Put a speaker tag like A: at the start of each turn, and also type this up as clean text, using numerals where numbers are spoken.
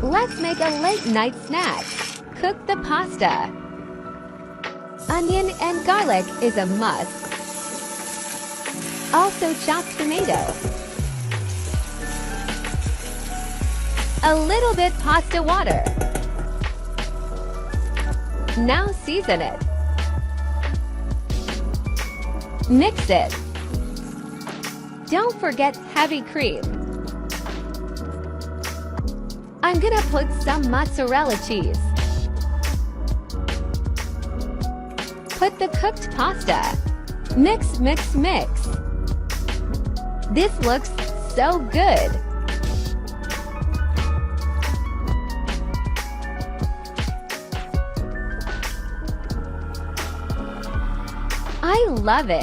A: Let's make a late-night snack. Cook the pasta. Onion and garlic is a must. Also chopped tomato. A little bit pasta water. Now season it. Mix it. Don't forget heavy cream. I'm gonna put some mozzarella cheese. Put the cooked pasta. Mix, mix, mix. This looks so good. I love it.